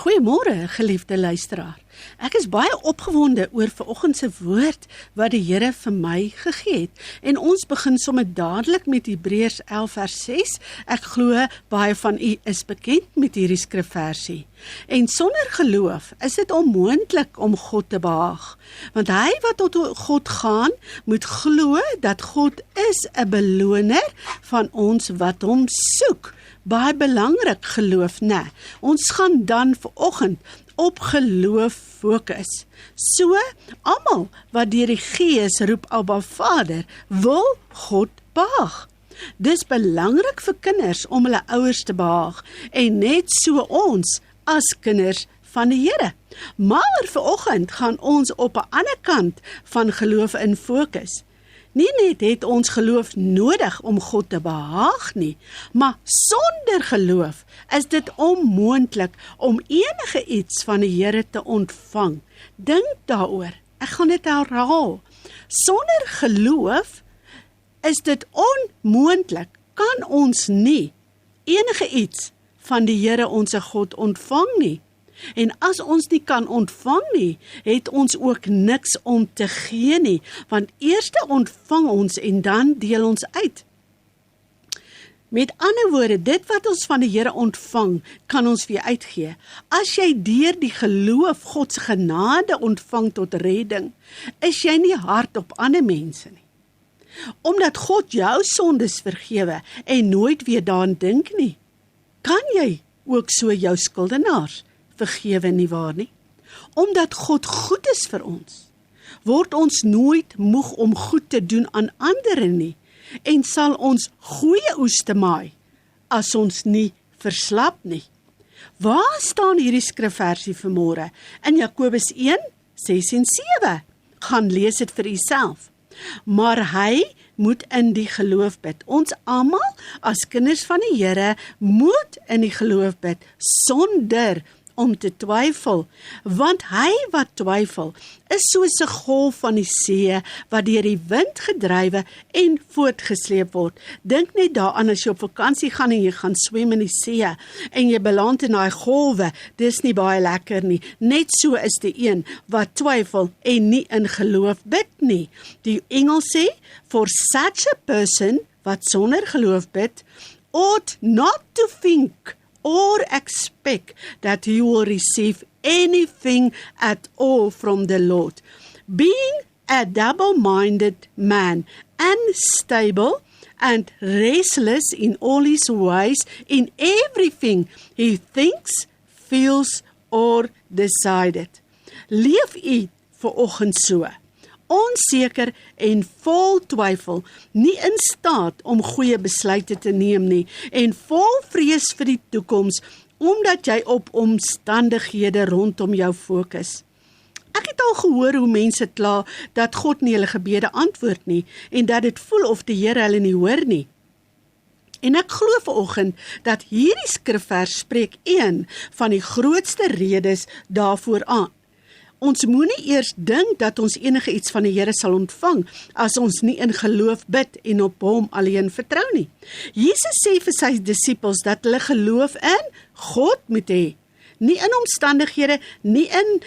Goeiemôre, geliefde luisteraar. Ek is baie opgewonde oor vanoggend se woord wat die Here vir my gegee het. En ons begin sommer dadelik met Hebreërs 11 vers 6. Ek glo baie van u is bekend met hierdie skrifversie. En sonder geloof is dit onmoontlik om God te behaag. Want hy wat tot God gaan, moet glo dat God is 'n beloner van ons wat hom soek. Baie belangrik geloof, né? Ons gaan dan vanoggend op geloof fokus. So, almal wat deur die Gees roep Abba Vader, wil God behaag. Dis belangrik vir kinders om hulle ouers te behaag en net so ons as kinders van die Here. Maar vanoggend gaan ons op 'n ander kant van geloof in fokus. Nie net het ons geloof nodig om God te behaag nie, maar sonder geloof is dit onmoontlik om enige iets van die Here te ontvang. Dink daaroor, ek gaan dit herhaal. Sonder geloof is dit onmoontlik, kan ons nie enige iets van die Here onse God ontvang nie. En as ons nie kan ontvang nie, het ons ook niks om te gee nie, want eers ontvang ons en dan deel ons uit. Met ander woorde, dit wat ons van die Here ontvang, kan ons weer uitgee. As jy deur die geloof God se genade ontvang tot redding, is jy nie hard op ander mense nie. Omdat God jou sondes vergewe en nooit weer daaraan dink nie, kan jy ook so jou skuldenaars vergewe, nie waar nie? Omdat God goed is vir ons, word ons nooit moeg om goed te doen aan ander nie, en sal ons goeie oes te maai, as ons nie verslap nie. Waar staan hierdie skrifversie vanmôre? In Jakobus 1, 6 en 7. Gaan lees dit vir jouself. Maar hy moet in die geloof bid. Ons almal, as kinders van die Here, moet in die geloof bid, sonder om te twyfel, want hy wat twyfel, is soos 'n golf van die see, wat deur die wind gedrywe en voortgesleep word. Dink net daaraan as jy op vakansie gaan en jy gaan swem in die see, en jy beland in daai golwe, dis nie baie lekker nie. Net so is die een wat twyfel en nie in geloof bid nie. Die Engels sê, for such a person, wat sonder geloof bid, ought not to think or expect that he will receive anything at all from the Lord. Being a double-minded man, unstable and restless in all his ways, in everything he thinks, feels or decided. Leef u vanoggend so, onseker en vol twyfel, nie in staat om goeie besluite te neem nie, en vol vrees vir die toekoms, omdat jy op omstandighede rondom jou fokus. Ek het al gehoor hoe mense kla dat God nie hulle gebede antwoord nie, en dat dit voel of die Here hulle nie hoor nie. En ek glo vanoggend dat hierdie skrifvers spreek een van die grootste redes daarvoor aan. Ons moenie eers dink dat ons enige iets van die Here sal ontvang, as ons nie in geloof bid en op hom alleen vertrou nie. Jesus sê vir sy disippels dat hulle geloof in God moet hê. Nie in omstandighede, nie in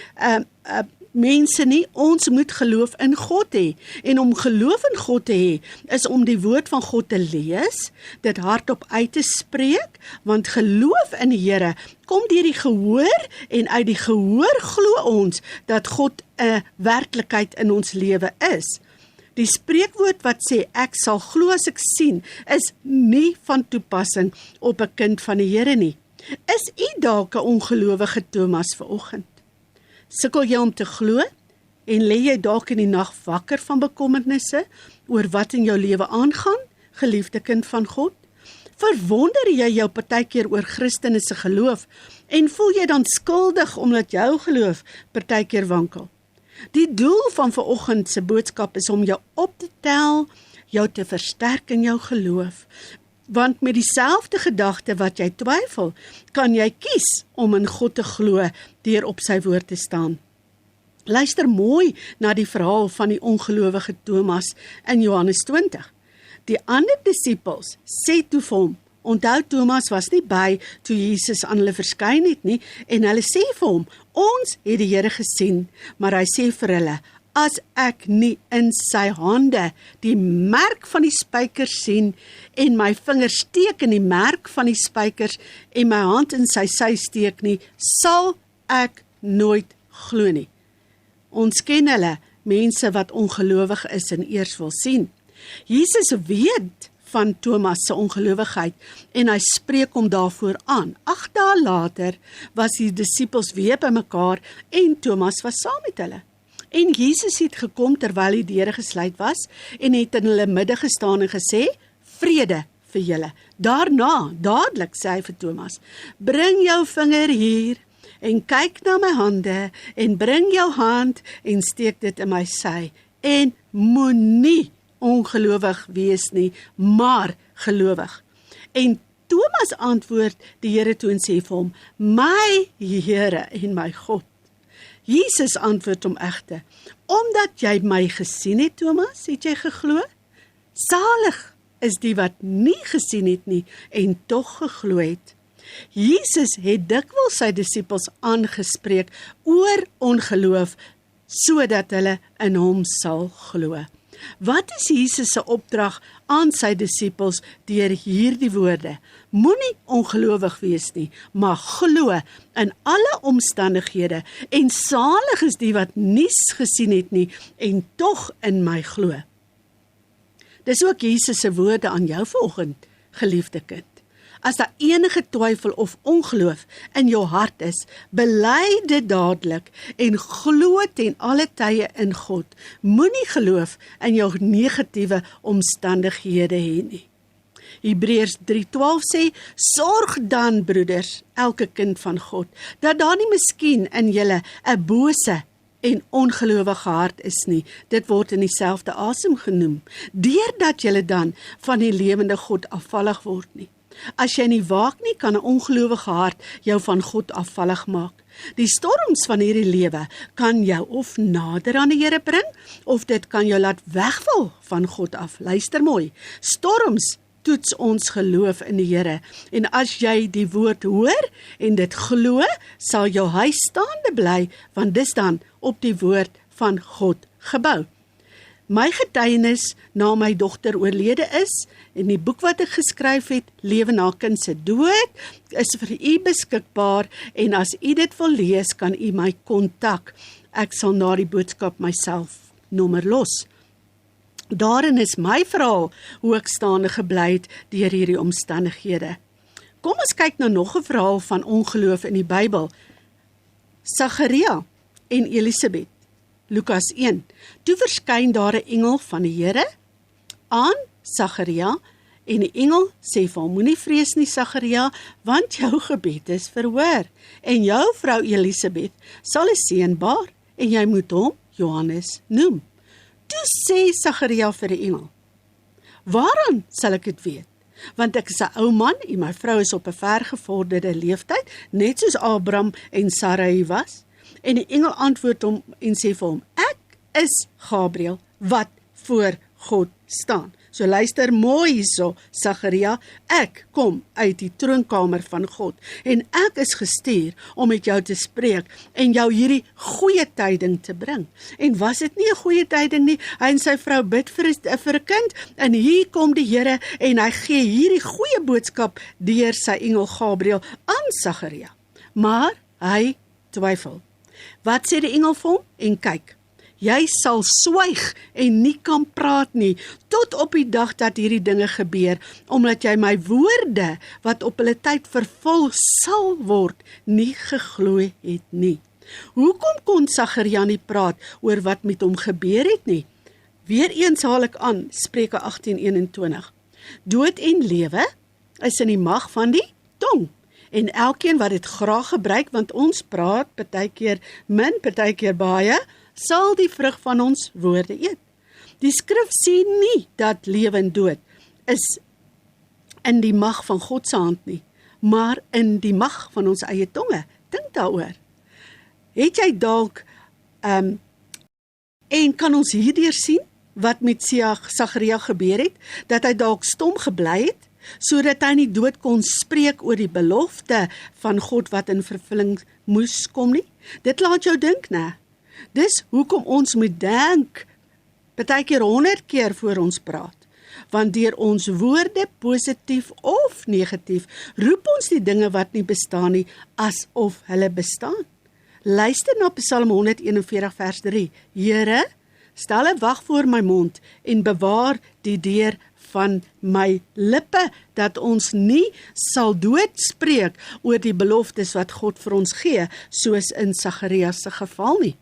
mense nie, ons moet geloof in God hê. En om geloof in God te hê, is om die woord van God te lees, dit hardop uit te spreek, want geloof in die Here kom deur die gehoor, en uit die gehoor glo ons dat God 'n werklikheid in ons lewe is. Die spreekwoord wat sê, ek sal glo as ek sien, is nie van toepassing op 'n kind van die Here nie. Is u dalk 'n ongelowige Thomas vanoggend? Sukkel jy om te glo, en lê jy dalk in die nag wakker van bekommernisse oor wat in jou lewe aangaan, geliefde kind van God? Verwonder jy jou partykeer oor Christene se geloof, en voel jy dan skuldig omdat jou geloof partykeer wankel? Die doel van vanoggend se boodskap is om jou op te tel, jou te versterk in jou geloof. Want met dieselfde gedagte wat jy twyfel, kan jy kies om in God te glo deur op sy woord te staan. Luister mooi na die verhaal van die ongelowige Thomas in Johannes 20. Die ander disippels sê toe vir hom, Onthou, Thomas was nie by toe Jesus aan hulle verskyn het nie, en hulle sê vir hom, ons het die Here gesien, maar hy sê vir hulle, as ek nie in sy hande die merk van die spykers sien, en my vinger steek in die merk van die spykers, en my hand in sy sy steek nie, sal ek nooit glo nie. Ons ken hulle, mense wat ongelowig is en eers wil sien. Jesus weet van Thomas se ongelowigheid en hy spreek hom daarvoor aan. 8 dae later was die disippels weer by mekaar en Thomas was saam met hulle. En Jesus het gekom terwyl die deure gesluit was en het in hulle midde gestaan en gesê, vrede vir julle. Daarna, dadelik sê hy vir Thomas, bring jou vinger hier en kyk na my hande en bring jou hand en steek dit in my sy en moenie ongelowig wees nie, maar gelowig. En Thomas antwoord die Here toe en sê vir hom, my Here en my God. Jesus antwoord hom egter, omdat jy my gesien het, Thomas, het jy geglo? Salig is die wat nie gesien het nie en tog geglo het. Jesus het dikwels sy disippels aangespreek oor ongeloof, sodat hulle in hom sal glo. Wat is Jesus se opdrag aan sy disippels deur hierdie woorde? Moenie ongelowig wees nie, maar glo in alle omstandighede en salig is die wat nie gesien het nie en tog in my glo. Dis ook Jesus se woorde aan jou vanoggend, geliefde kind. As daar enige twyfel of ongeloof in jou hart is, bely dit dadelik en glo ten alle tye in God. Moenie geloof in jou negatiewe omstandighede hê nie. Hebreërs 3:12 sê, sorg dan, broeders, elke kind van God, dat daar nie miskien in julle 'n bose en ongelowige hart is nie. Dit word in dieselfde asem genoem, deurdat julle dan van die lewende God afvallig word nie. As jy nie waak nie, kan 'n ongelowige hart jou van God afvallig maak. Die storms van hierdie lewe kan jou of nader aan die Here bring, of dit kan jou laat wegval van God af. Luister mooi, storms toets ons geloof in die Here, en as jy die woord hoor en dit glo, sal jou huis staande bly, want dis dan op die woord van God gebou. My getuienis na my dogter oorlede is, en die boek wat ek geskryf het, Lewe na kind se dood, is vir u beskikbaar, en as u dit wil lees, kan u my kontak. Ek sal na die boodskap myself nommer los. Daarin is my verhaal hoe ek staande gebly het deur hierdie omstandighede. Kom ons kyk na nog 'n verhaal van ongeloof in die Bybel. Sagaria en Elisabeth. Lukas 1. Toe verskyn daar 'n engel van die Here aan Sagaria, en die engel sê vir hom, moenie vrees nie, Sagaria, want jou gebed is verhoor, en jou vrou Elisabeth sal 'n seun baar, en jy moet hom Johannes noem. Toe sê Sagaria vir die engel, waaraan sal ek dit weet? Want ek is 'n ou man en my vrou is op 'n vergevorderde leeftyd, net soos Abraham en Sarai was. En die engel antwoord hom en sê vir hom, ek is Gabriel wat voor God staan. So luister mooi hierso, Sagaria, ek kom uit die troonkamer van God en ek is gestuur om met jou te spreek en jou hierdie goeie tyding te bring. En was dit nie 'n goeie tyding nie? Hy en sy vrou bid vir 'n kind en hier kom die Here en hy gee hierdie goeie boodskap deur sy engel Gabriel aan Sagaria. Maar hy twyfel. Wat sê die engel vir hom? En kyk, jy sal swyg en nie kan praat nie, tot op die dag dat hierdie dinge gebeur, omdat jy my woorde, wat op hulle tyd vervul sal word, nie geglo het nie. Hoekom kon Sagaria nie praat oor wat met hom gebeur het nie? Weereens haal ek aan, Spreuke 18:21. Dood en lewe is in die mag van die tong. En elkeen wat dit graag gebruik, want ons praat partykeer min, partykeer baie, sal die vrug van ons woorde eet. Die skrif sê nie dat lewe en dood is in die mag van God se hand nie, maar in die mag van ons eie tonge. Dink daaroor. Het jy dalk en kan ons hierdeur sien wat met Sagaria gebeur het, dat hy dalk stom gebly het, sodat hy nie dood kon spreek oor die belofte van God wat in vervulling moes kom nie? Dit laat jou dink, né? Dis hoekom ons moet dink, partykeer 100 keer voor ons praat. Want deur ons woorde, positief of negatief, roep ons die dinge wat nie bestaan nie, asof hulle bestaan. Luister na Psalm 141 vers 3. Here, stel 'n wag voor my mond en bewaar die deur van my lippe, dat ons nie sal doodspreek oor die beloftes wat God vir ons gee, soos in Sagarias se geval nie.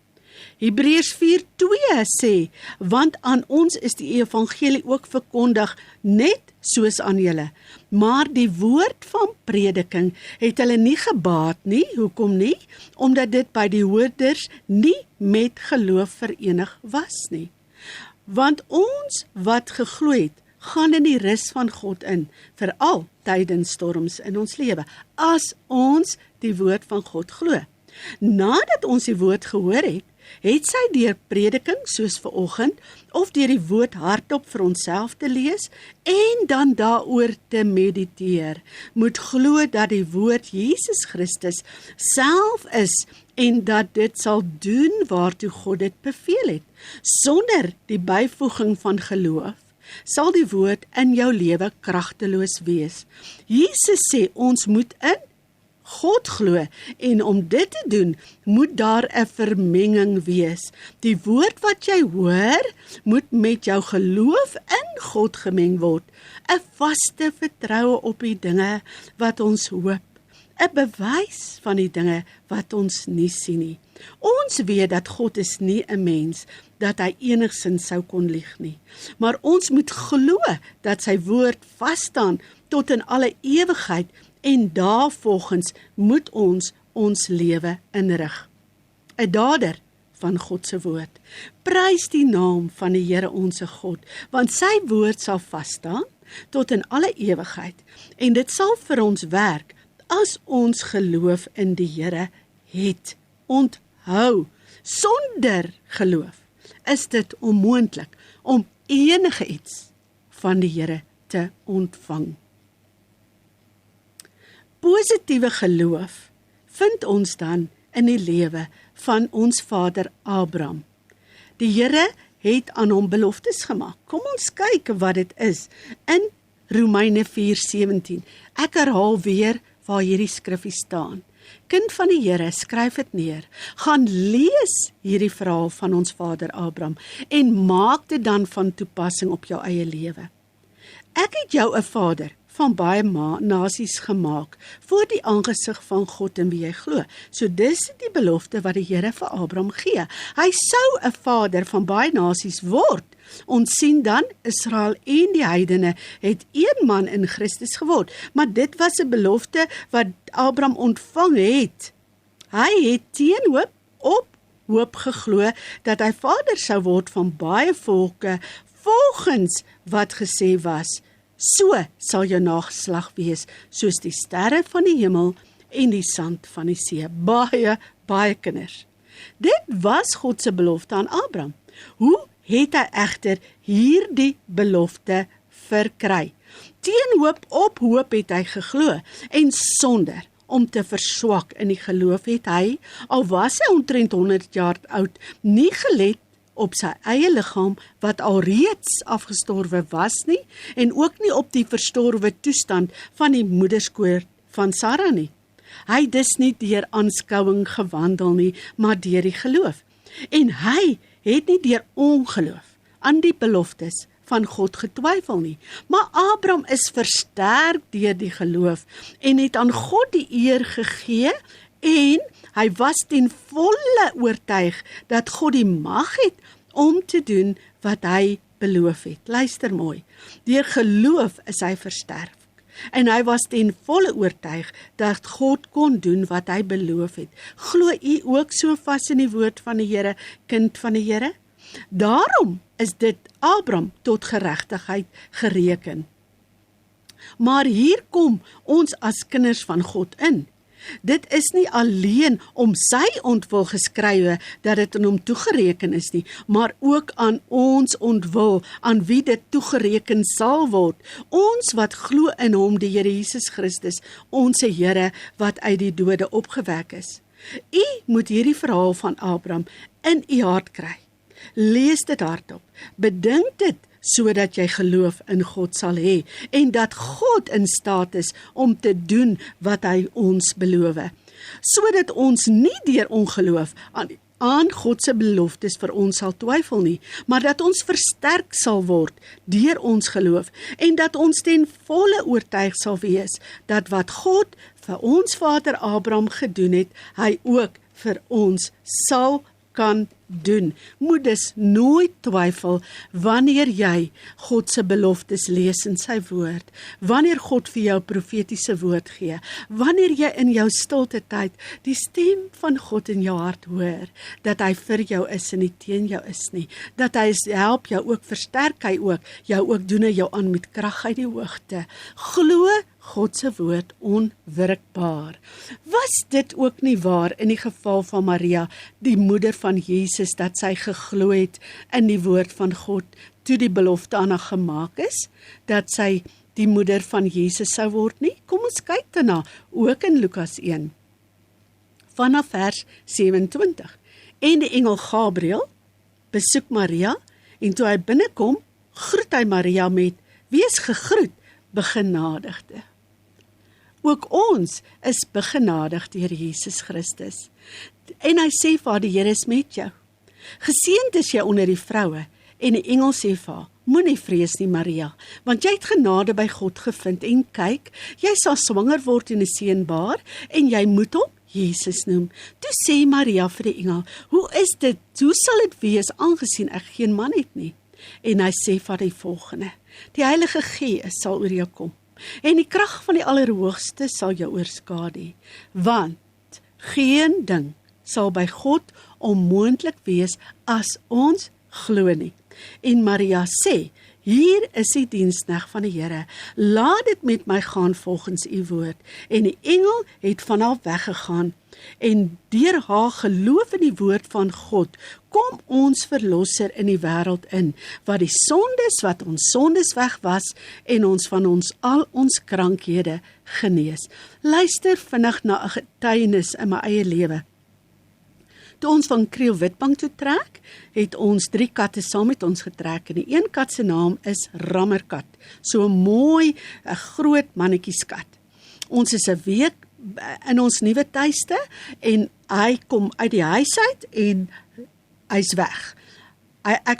Hebreërs 4:2 sê, want aan ons is die evangelie ook verkondig, net soos aan julle. Maar die woord van prediking het hulle nie gebaat nie, hoekom nie? Omdat dit by die hoorders nie met geloof verenig was nie. Want ons wat geglo het, gaan in die rus van God in, veral tydens storms in ons lewe, as ons die woord van God glo. Nadat ons die woord gehoor het sy deur prediking, soos vanoggend, of deur die woord hardop vir onsself te lees, en dan daaroor te mediteer, moet glo dat die woord Jesus Christus self is, en dat dit sal doen waartoe God dit beveel het. Sonder die byvoeging van geloof, sal die woord in jou lewe kragteloos wees. Jesus sê ons moet in God glo, en om dit te doen, moet daar 'n vermenging wees. Die woord wat jy hoor, moet met jou geloof in God gemeng word. 'n Vaste vertroue op die dinge wat ons hoop. 'n Bewys van die dinge wat ons nie sien nie. Ons weet dat God is nie 'n mens, dat hy enigsins sou kon lieg nie. Maar ons moet glo dat sy woord vasstaan tot in alle ewigheid, en daarvolgens moet ons lewe inrig. 'n Dader van God se woord. Prys die naam van die Here onse God, want sy woord sal vasstaan tot in alle ewigheid, en dit sal vir ons werk as ons geloof in die Here het. Onthou, sonder geloof is dit onmoontlik om enige iets van die Here te ontvang. Positiewe geloof vind ons dan in die lewe van ons vader Abraham. Die Here het aan hom beloftes gemaak. Kom ons kyk wat dit is in Romeine 4:17. Ek herhaal weer waar hierdie skrifgie staan. Kind van die Here, skryf dit neer. Gaan lees hierdie verhaal van ons vader Abraham en maak dit dan van toepassing op jou eie lewe. Ek het jou 'n vader van baie nasies gemaak, voor die aangesig van God in wie jy glo. So dis die belofte wat die Here vir Abraham gee. Hy sou 'n vader van baie nasies word. Ons sien dan, Israel en die heidene het een man in Christus geword, maar dit was 'n belofte wat Abraham ontvang het. Hy het teen hoop geglo dat hy vader sou word van baie volke, volgens wat gesê was, so sal jou nageslag wees, soos die sterre van die hemel en die sand van die see. Baie kinders. Dit was God se belofte aan Abraham. Hoe het hy egter hierdie belofte verkry? Teen hoop op hoop het hy geglo, en sonder om te verswak in die geloof het hy, al was hy omtrent 100 jaar oud, nie gelet op sy eie liggaam wat alreeds afgestorwe was nie, en ook nie op die verstorwe toestand van die moederskoot van Sara nie. Hy dis nie deur aanskouing gewandel nie, maar deur die geloof. En hy het nie deur ongeloof aan die beloftes van God getwyfel nie. Maar Abraham is versterk deur die geloof en het aan God die eer gegee, en hy was ten volle oortuig dat God die mag het om te doen wat hy beloof het. Luister mooi. Deur geloof is hy versterk. En hy was ten volle oortuig dat God kon doen wat hy beloof het. Glo u ook so vas in die woord van die Here, kind van die Here? Daarom is dit Abraham tot geregtigheid gereken. Maar hier kom ons as kinders van God in. Dit is nie alleen om sy ontwil geskrywe dat dit aan hom toegereken is nie, maar ook aan ons ontwil, aan wie dit toegereken sal word. Ons wat glo in hom, die Here Jesus Christus, ons Here wat uit die dode opgewek is. U moet hierdie verhaal van Abraham in u hart kry. Lees dit hardop, bedink dit, sodat jy geloof in God sal hê, en dat God in staat is om te doen wat hy ons beloof, sodat ons nie deur ongeloof aan God se beloftes vir ons sal twyfel nie, maar dat ons versterk sal word deur ons geloof, en dat ons ten volle oortuig sal wees, dat wat God vir ons vader Abraham gedoen het, hy ook vir ons sal kan doen. Moet dus nooit twyfel wanneer jy God se beloftes lees in sy woord, wanneer God vir jou profetiese woord gee, wanneer jy in jou stilte tyd die stem van God in jou hart hoor, dat hy vir jou is en nie teen jou is nie, dat hy help jou ook, versterk hy ook, jou ook doen hy jou aan met krag uit die hoogte. Glo God se woord onwrikbaar. Was dit ook nie waar in die geval van Maria, die moeder van Jesus, dat sy geglo het in die woord van God, toe die belofte aan haar gemaak is, dat sy die moeder van Jesus sou word nie? Kom ons kyk daarna, ook in Lukas 1, vanaf vers 27. En die engel Gabriël besoek Maria, en toe hy binnekom, groet hy Maria met, wees gegroet, begenadigde. Ook ons is begenadig deur Jesus Christus. En hy sê vir haar, die Here is met jou. Geseënd is jy onder die vroue, en die engel sê vir haar, moenie vrees nie Maria, want jy het genade by God gevind, en kyk, jy sal swanger word en 'n seun baar, en jy moet hom Jesus noem. Toe sê Maria vir die engel, hoe sal dit wees, aangesien ek geen man het nie? En hy sê vir die volgende, die Heilige Gees sal oor jou kom, en die krag van die Allerhoogste sal jou oorskadu, want geen ding sal by God onmoontlik wees as ons glo nie. En Maria sê, hier is die diensknegt van die Here, laat dit met my gaan volgens u woord. En die engel het van haar weggegaan, en deur haar geloof in die woord van God, kom ons verlosser in die wêreld in, wat die sondes wat ons sondes weg was, en ons van al ons krankhede genees. Luister vinnig na 'n getuienis in my eie lewe. Toe ons van Kriel Witbank toe trek, het ons 3 katte saam met ons getrek, en die een kat se naam is Rammerkat, so 'n mooi, 'n groot mannetjieskat. Ons is 'n week in ons nuwe tuiste, en hy kom uit die huis uit, en hy's weg.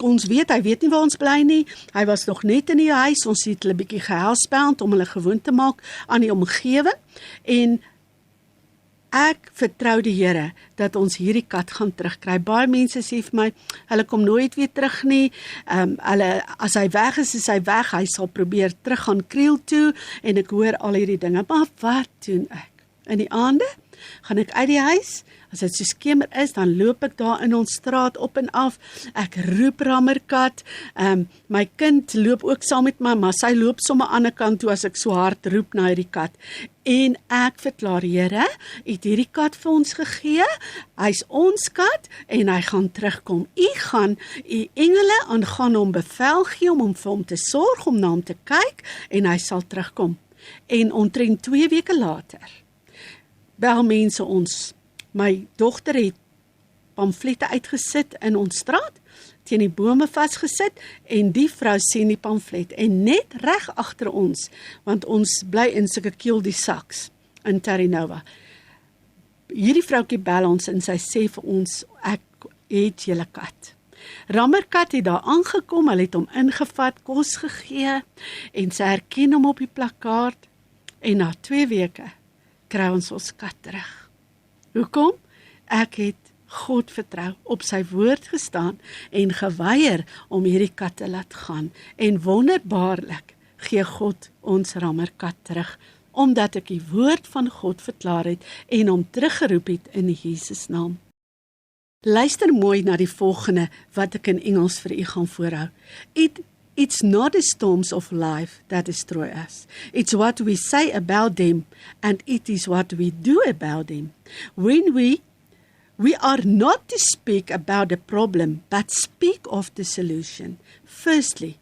Ons weet, hy weet nie waar ons bly nie, hy was nog net in die huis, ons het hulle bietjie gehelspeld om hulle gewoon te maak aan die omgewing, en ek vertrou die Here dat ons hierdie kat gaan terugkry. Baie mense sê vir my, hulle kom nooit weer terug nie, as hy weg is hy weg, hy sal probeer terug gaan Kriel toe, en ek hoor al hierdie dinge, maar wat doen ek? In die aande gaan ek uit die huis, as dit so skemer is, dan loop ek daar in ons straat op en af, ek roep Rammerkat, my kind loop ook saam met my, maar sy loop sommer aan die ander kant toe as ek so hard roep na hierdie kat, en ek verklaar, Here, het hierdie kat vir ons gegee, hy's ons kat, en hy gaan terugkom. U gaan u engele aangaan hom bevel gee, om vir hom te sorg, om na hom te kyk, en hy sal terugkom. En omtrent 2 weke later, bel mense ons. My dogter het pamflette uitgesit in ons straat, teen die bome vasgesit, en die vrou sien die pamflet, en net reg agter ons, want ons bly in sulke Kiel-die-Saks in Terranova. Hierdie vroukie bel ons, en sy sê vir ons, ek het julle kat. Rammerkat het daar aangekom, hulle het hom ingevat, kos gegee, en sy herken hom op die plakkaat, en na 2 weke kry ons kat terug. Hoekom? Ek het God vertrou, op sy woord gestaan, en geweier om hierdie kat te laat gaan, en wonderbaarlik gee God ons Rammerkat terug, omdat ek die woord van God verklaar het, en hom teruggeroep het in Jesus naam. Luister mooi na die volgende, wat ek in Engels vir u gaan voorhou. It It's not the storms of life that destroy us. It's what we say about them, and it is what we do about them. When we are not to speak about the problem, but speak of the solution. Firstly,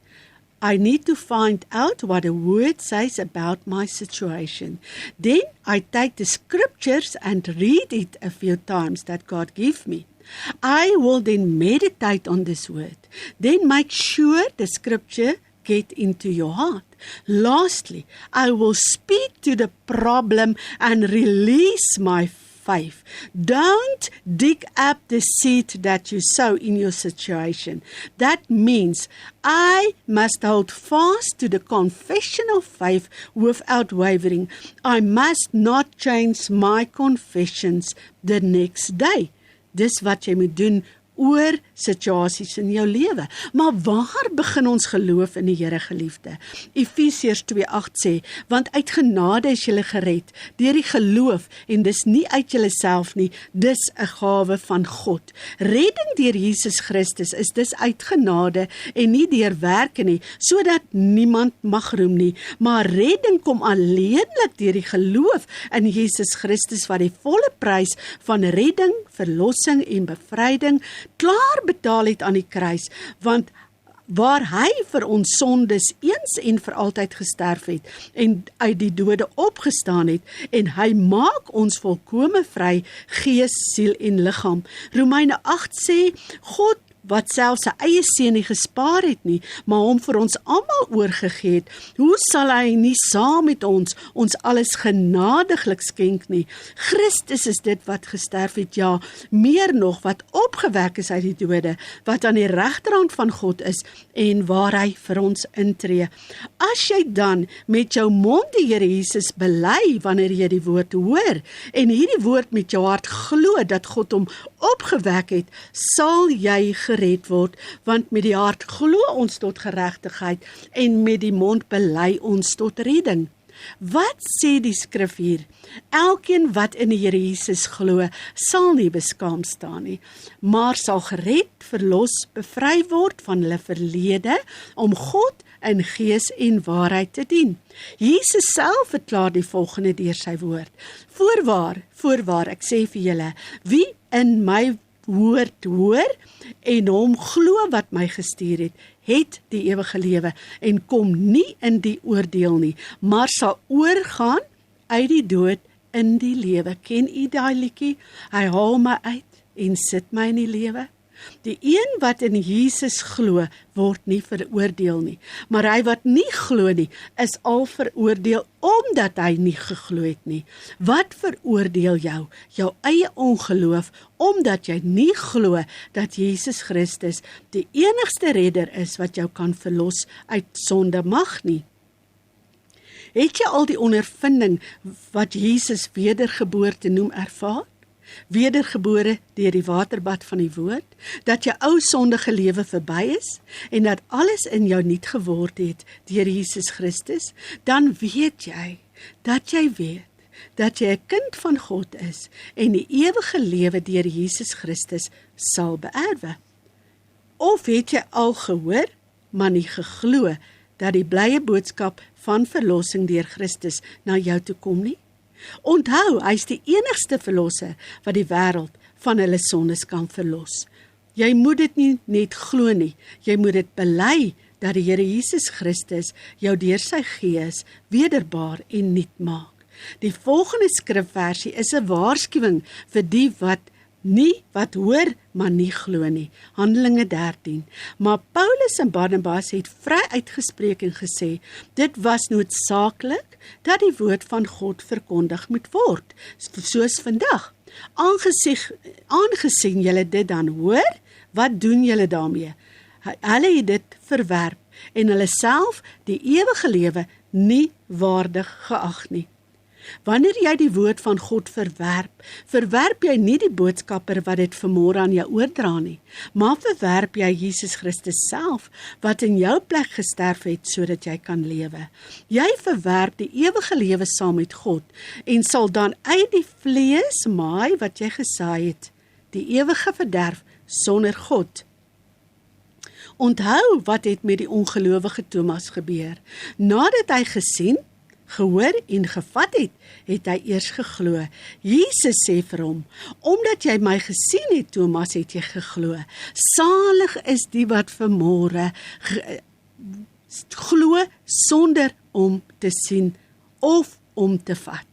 I need to find out what the word says about my situation. Then I take the scriptures and read it a few times that God gave me. I will then meditate on this word. Then make sure the scripture get into your heart. Lastly, I will speak to the problem and release my faith. Don't dig up the seed that you sow in your situation. That means I must hold fast to the confession of faith without wavering. I must not change my confessions the next day. Dis wat jy moet doen oor situasies in jou lewe. Maar waar begin ons geloof in die Here, geliefde? Efesiërs 2:8 sê, want uit genade is julle gered, deur die geloof, en dis nie uit julleself nie, dis 'n gawe van God. Redding deur Jesus Christus is dis uit genade en nie deur werke nie, sodat niemand mag roem nie, maar redding kom alleenlik deur die geloof in Jesus Christus, wat die volle prys van redding, verlossing en bevryding klaar betaal het aan die kruis, want waar hy vir ons sondes eens en vir altyd gesterf het en uit die dode opgestaan het, en hy maak ons volkome vry, gees, siel en liggaam. Romeine 8 sê, God wat selfs sy eie seun nie gespaar het nie, maar hom vir ons almal oorgegee het, hoe sal hy nie saam met ons alles genadiglik skenk nie? Christus is dit wat gesterf het, ja, meer nog, wat opgewek is uit die dode, wat aan die regterhand van God is, en waar hy vir ons intree. As jy dan met jou mond die Here Jesus bely, wanneer jy die woord hoor, en hierdie woord met jou hart glo, dat God hom opgewek het, sal jy gered word, want met die hart glo ons tot geregtigheid, en met die mond bely ons tot redding. Wat sê die skrif hier? Elkeen wat in die Here Jesus glo, sal nie beskaam staan nie, maar sal gered, verlos, bevry word van hulle verlede, om God in gees en waarheid te dien. Jesus self verklaar die volgende deur sy woord. Voorwaar, ek sê vir julle, wie in my woord hoor en hom glo wat my gestuur het, het die ewige lewe en kom nie in die oordeel nie, maar sal oorgaan uit die dood in die lewe. Ken u daai liedjie? Hy haal my uit en sit my in die lewe. Die een wat in Jesus glo, word nie veroordeel nie, maar hy wat nie glo nie, is al veroordeel omdat hy nie geglo het nie. Wat veroordeel jou? Jou eie ongeloof, omdat jy nie glo dat Jesus Christus die enigste redder is wat jou kan verlos uit sonde mag nie. Het jy al die ondervinding wat Jesus wedergeboorte noem ervaar? Wedergebore deur die waterbad van die woord, dat jou ou sondige lewe verby is, en dat alles in jou nuut geword het deur Jesus Christus, dan weet jy dat jy 'n kind van God is, en die ewige lewe deur Jesus Christus sal beerwe. Of het jy al gehoor, maar nie geglo, dat die blye boodskap van verlossing deur Christus na jou toe kom nie? Onthou, hy is die enigste verlosser wat die wêreld van hulle sondes kan verlos. Jy moet dit nie net glo nie, jy moet dit bely dat die Here Jesus Christus jou deur sy gees wederbaar en nuut maak. Die volgende skrifversie is 'n waarskuwing vir die wat hoor, maar nie glo nie. Handelinge 13. Maar Paulus en Barnabas het vry uitgespreek en gesê, dit was noodsaaklik dat die woord van God verkondig moet word, soos vandag. Aangesien julle dit dan hoor, wat doen julle daarmee? Hulle het dit verwerp en hulle self die ewige lewe nie waardig geag nie. Wanneer jy die woord van God verwerp jy nie die boodskapper wat dit vanmôre aan jou oordra nie, maar verwerp jy Jesus Christus self, wat in jou plek gesterf het, sodat jy kan lewe. Jy verwerp die ewige lewe saam met God, en sal dan uit die vlees maai wat jy gesaai het, die ewige verderf sonder God. Onthou wat het met die ongelowige Thomas gebeur. Nadat hy gesien, gehoor en gevat het, het hy eers geglo. Jesus sê vir hom, omdat jy my gesien het, Thomas, het jy geglo. Salig is die wat vanmôre glo sonder om te sien of om te vat.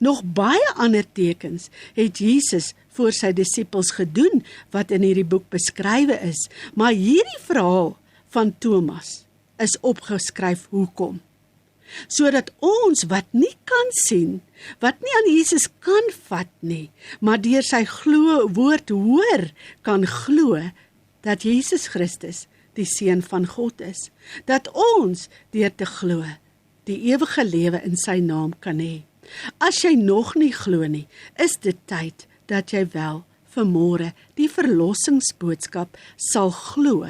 Nog baie ander tekens het Jesus voor sy disippels gedoen wat in hierdie boek beskrywe is, maar hierdie verhaal van Thomas is opgeskryf hoekom? Sodat ons wat nie kan sien, wat nie aan Jesus kan vat nie, maar deur sy woord hoor, kan glo dat Jesus Christus die Seun van God is, dat ons deur te glo die ewige lewe in sy naam kan hê. As jy nog nie glo nie, is dit tyd dat jy wel vanmôre die verlossingsboodskap sal glo,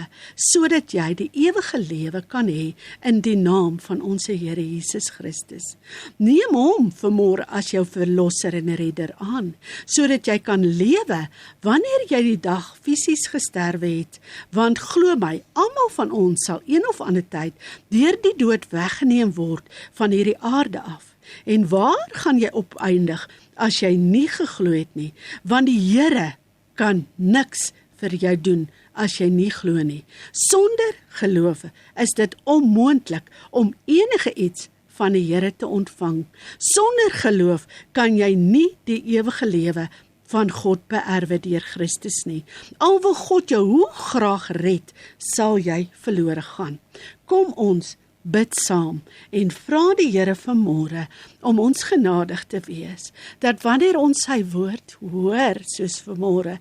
sodat jy die ewige lewe kan hê in die naam van ons Here Jesus Christus. Neem hom vanmôre as jou verlosser en redder aan, sodat jy kan lewe wanneer jy die dag fisies gesterwe het, want glo my, almal van ons sal een of ander tyd deur die dood weggeneem word van hierdie aarde af. En waar gaan jy opeindig as jy nie geglo het nie? Want die Here kan niks vir jou doen as jy nie glo nie. Sonder geloof is dit onmoontlik om enige iets van die Here te ontvang. Sonder geloof kan jy nie die ewige lewe van God beerwe deur Christus nie. Al wil God jou hoe graag red, sal jy verlore gaan. Kom ons bid saam en vra die Here vanmôre om ons genadig te wees, dat wanneer ons sy woord hoor, soos vanmôre,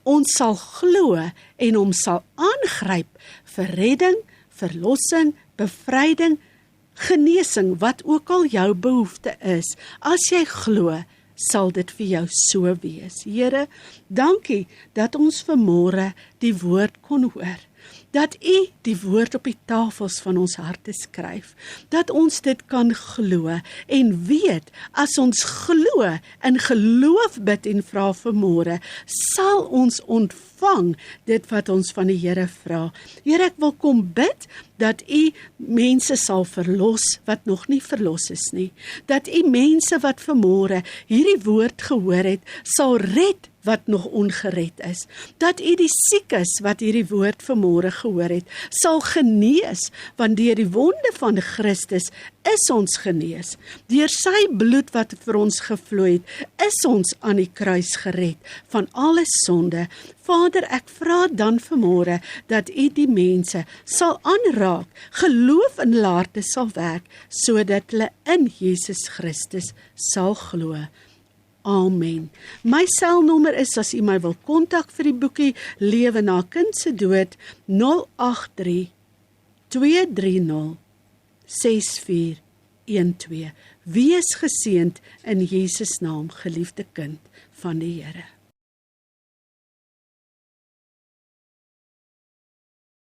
ons sal glo en hom sal aangryp vir redding, verlossing, bevryding, genesing, wat ook al jou behoefte is. As jy glo, sal dit vir jou so wees. Here, dankie dat ons vanmôre die woord kon hoor. Dat U die woord op die tafels van ons harte skryf, dat ons dit kan glo en weet, as ons glo in geloof bid en vra vanmôre, sal ons ontvang dit wat ons van die Here vra. Here, ek wil kom bid dat U mense sal verlos wat nog nie verlos is nie, dat U mense wat vanmôre hierdie woord gehoor het, sal red wat nog ongered is, dat U die siekes wat hierdie woord vanmôre gehoor het, sal genees, want deur die wonde van Christus is ons genees. Deur sy bloed wat vir ons gevloei het, is ons aan die kruis gered van alle sonde. Vader, ek vra dan vanmôre dat U die mense sal aanraak, geloof in hulle harte sal werk, sodat hulle in Jesus Christus sal glo. Amen. My selnommer is, as U my wil kontak vir die boekie Lewe na Kind se Dood, 083 230 6412. Wees geseënd in Jesus naam, geliefde kind van die Here.